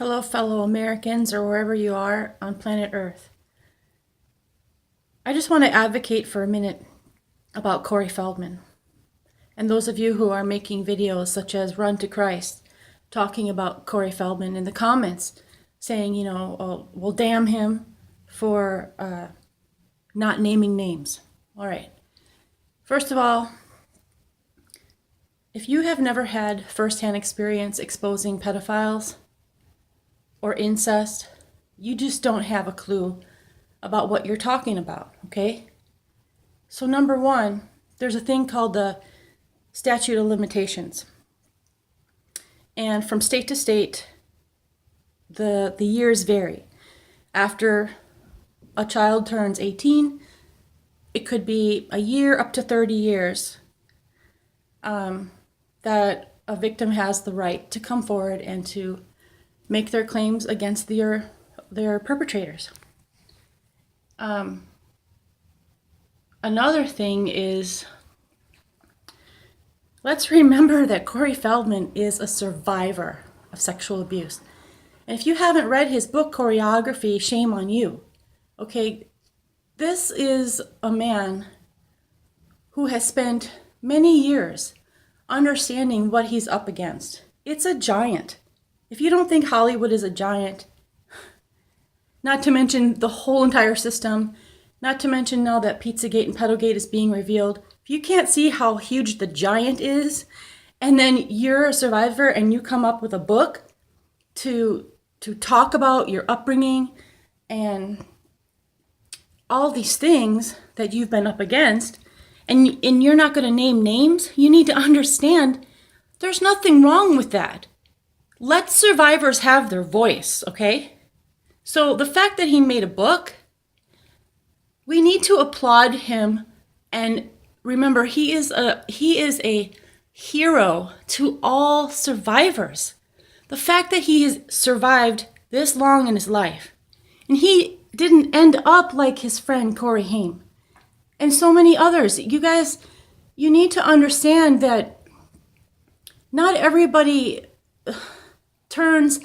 Hello, fellow Americans, or wherever you are on planet Earth. I just want to advocate for a minute about Corey Feldman. And those of you who are making videos such as Run to Christ, talking about Corey Feldman in the comments, saying, oh, well, damn him for not naming names. All right. First of all, if you have never had firsthand experience exposing pedophiles or incest, you just don't have a clue about what you're talking about, okay? So number one, there's a thing called the statute of limitations. And from state to state, the years vary. After a child turns 18, it could be a year up to 30 years that a victim has the right to come forward and to make their claims against their perpetrators. Another thing is, let's remember that Corey Feldman is a survivor of sexual abuse. And if you haven't read his book, Choreography, shame on you. Okay, this is a man who has spent many years understanding what he's up against. It's a giant. If you don't think Hollywood is a giant, not to mention the whole entire system, not to mention now that Pizzagate and Pedogate is being revealed, if you can't see how huge the giant is, and then you're a survivor and you come up with a book to talk about your upbringing and all these things that you've been up against, and you're not going to name names, you need to understand there's nothing wrong with that. Let survivors have their voice, okay? So the fact that he made a book, we need to applaud him, and remember, he is a hero to all survivors. The fact that he has survived this long in his life, and he didn't end up like his friend Corey Haim and so many others. You guys, you need to understand that not everybody turns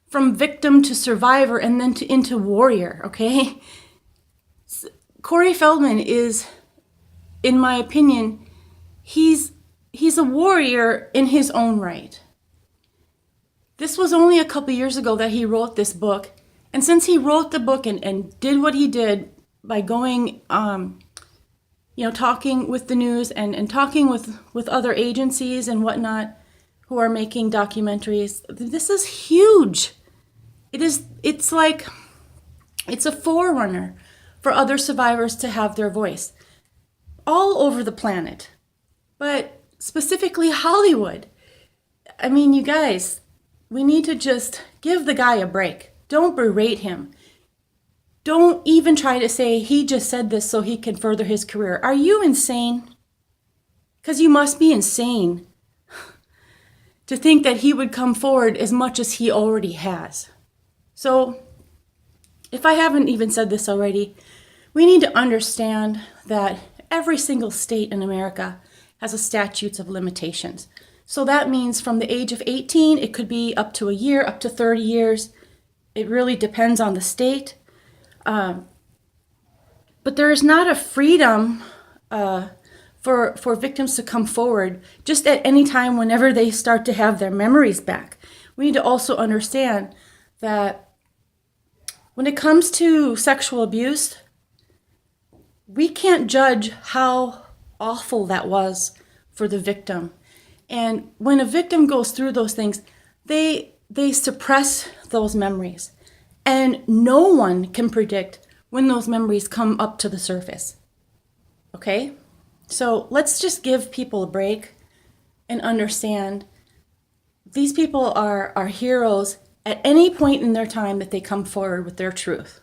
from victim to survivor and then into warrior, okay? Corey Feldman is, in my opinion, he's a warrior in his own right. This was only a couple years ago that he wrote this book. And since he wrote the book and did what he did by going, talking with the news and talking with other agencies and whatnot who are making documentaries, this is huge. It's a forerunner for other survivors to have their voice all over the planet, but specifically Hollywood. I mean, you guys, we need to just give the guy a break. Don't berate him. Don't even try to say he just said this so he can further his career. Are you insane? Because you must be insane to think that he would come forward as much as he already has. So, if I haven't even said this already, we need to understand that every single state in America has a statute of limitations. So that means from the age of 18, it could be up to a year, up to 30 years. It really depends on the state. But there is not a freedom for victims to come forward just at any time whenever they start to have their memories back. We need to also understand that when it comes to sexual abuse, we can't judge how awful that was for the victim. And when a victim goes through those things, they suppress those memories. And no one can predict when those memories come up to the surface. Okay? So let's just give people a break and understand these people are heroes at any point in their time that they come forward with their truth.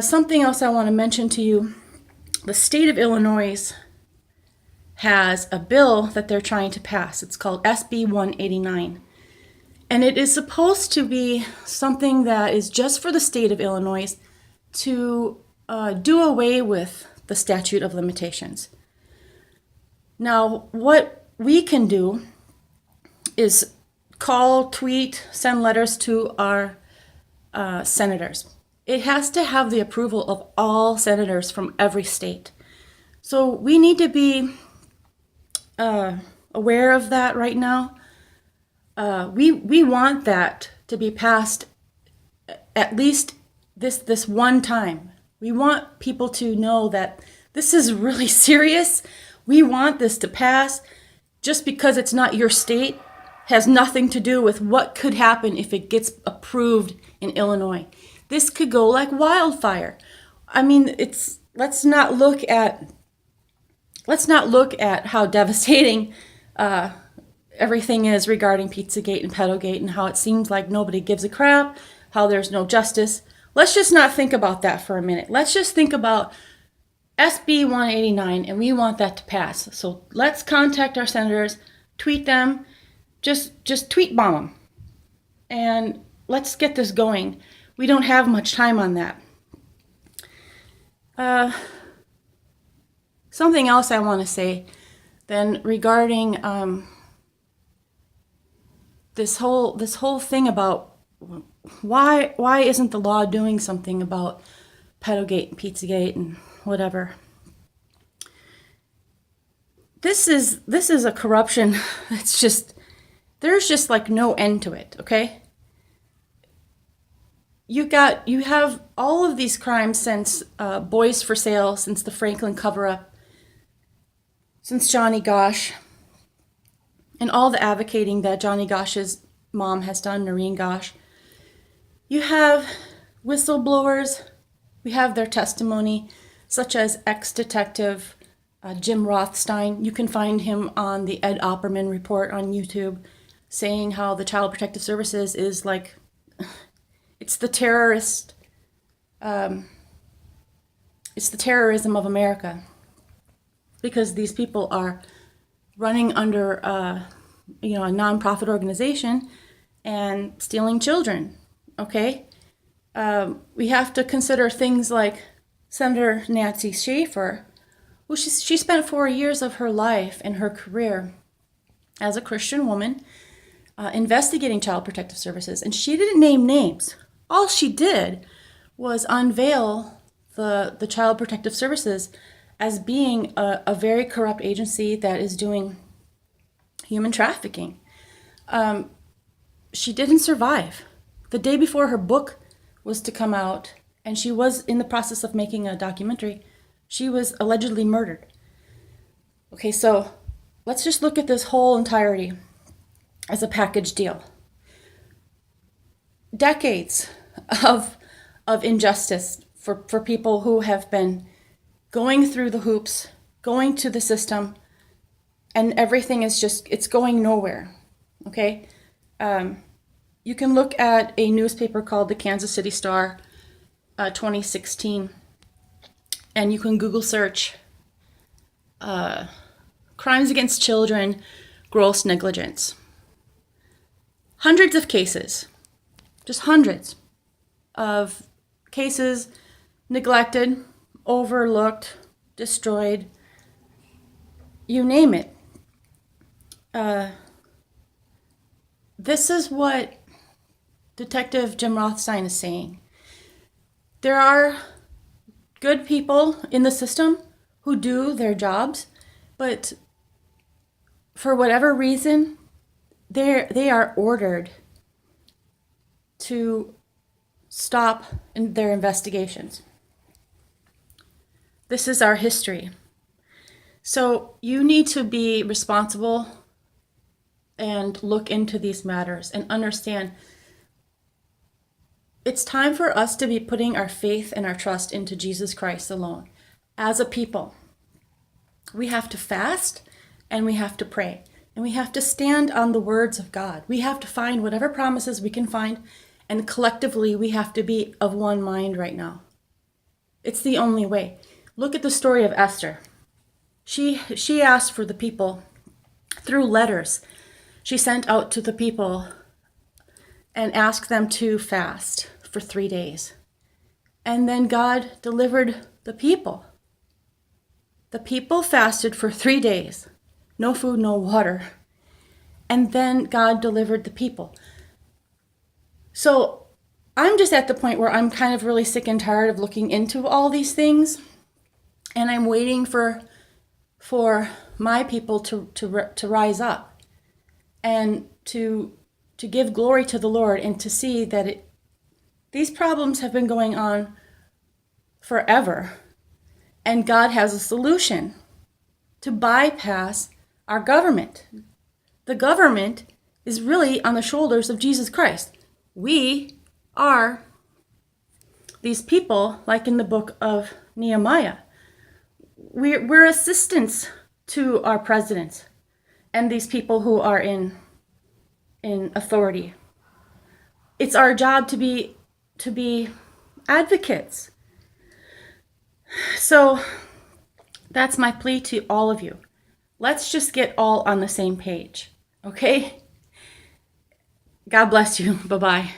Something else I want to mention to you, the state of Illinois has a bill that they're trying to pass. It's called SB 189. And it is supposed to be something that is just for the state of Illinois to do away with the statute of limitations. Now, what we can do is call, tweet, send letters to our senators. It has to have the approval of all senators from every state. So we need to be aware of that right now. We want that to be passed at least this one time. We want people to know that this is really serious. We want this to pass. Just because it's not your state has nothing to do with what could happen if it gets approved in Illinois. This could go like wildfire. I mean, let's not look at how devastating everything is regarding Pizzagate and Pedogate and how it seems like nobody gives a crap, how there's no justice. Let's just not think about that for a minute. Let's just think about SB 189, and we want that to pass. So let's contact our senators, tweet them, just tweet bomb them, and let's get this going. We don't have much time on that. Something else I want to say then regarding this whole thing about why isn't the law doing something about Pedogate and Pizzagate and whatever. This is a corruption that's there's just like no end to it, okay? You have all of these crimes since Boys for Sale, since the Franklin cover-up, since Johnny Gosch, and all the advocating that Johnny Gosch's mom has done, Noreen Gosch. You have whistleblowers. We have their testimony, such as ex-detective Jim Rothstein. You can find him on the Ed Opperman report on YouTube, saying how the Child Protective Services is like, it's the terrorism of America, because these people are running under a nonprofit organization and stealing children. Okay, we have to consider things like Senator Nancy Schaefer, who she spent 4 years of her life and her career as a Christian woman investigating Child Protective Services, and she didn't name names. All she did was unveil the Child Protective Services as being a very corrupt agency that is doing human trafficking. She didn't survive. The day before her book was to come out, and she was in the process of making a documentary, she was allegedly murdered. Okay, so let's just look at this whole entirety as a package deal. Decades of injustice for people who have been going through the hoops, going to the system, and everything is it's going nowhere, okay? You can look at a newspaper called the Kansas City Star, 2016, and you can Google search crimes against children, gross negligence. Hundreds of cases, just hundreds of cases neglected, overlooked, destroyed, you name it. This is what Detective Jim Rothstein is saying. There are good people in the system who do their jobs, but for whatever reason, they are ordered to stop in their investigations. This is our history. So you need to be responsible and look into these matters and understand it's time for us to be putting our faith and our trust into Jesus Christ alone. As a people, we have to fast and we have to pray and we have to stand on the words of God. We have to find whatever promises we can find, and collectively we have to be of one mind right now. It's the only way. Look at the story of Esther. She asked for the people through letters. She sent out to the people and asked them to fast for 3 days. And then God delivered the people. The people fasted for 3 days. No food, no water. and then God delivered the people. So I'm just at the point where I'm kind of really sick and tired of looking into all these things, and I'm waiting for my people to rise up and to give glory to the Lord, and to see that these problems have been going on forever, and God has a solution to bypass our government. The government is really on the shoulders of Jesus Christ. We are these people, like in the book of Nehemiah. We're assistants to our presidents and these people who are in authority. It's our job to be advocates. So that's my plea to all of you. Let's just get all on the same page, okay? God bless you. Bye-bye.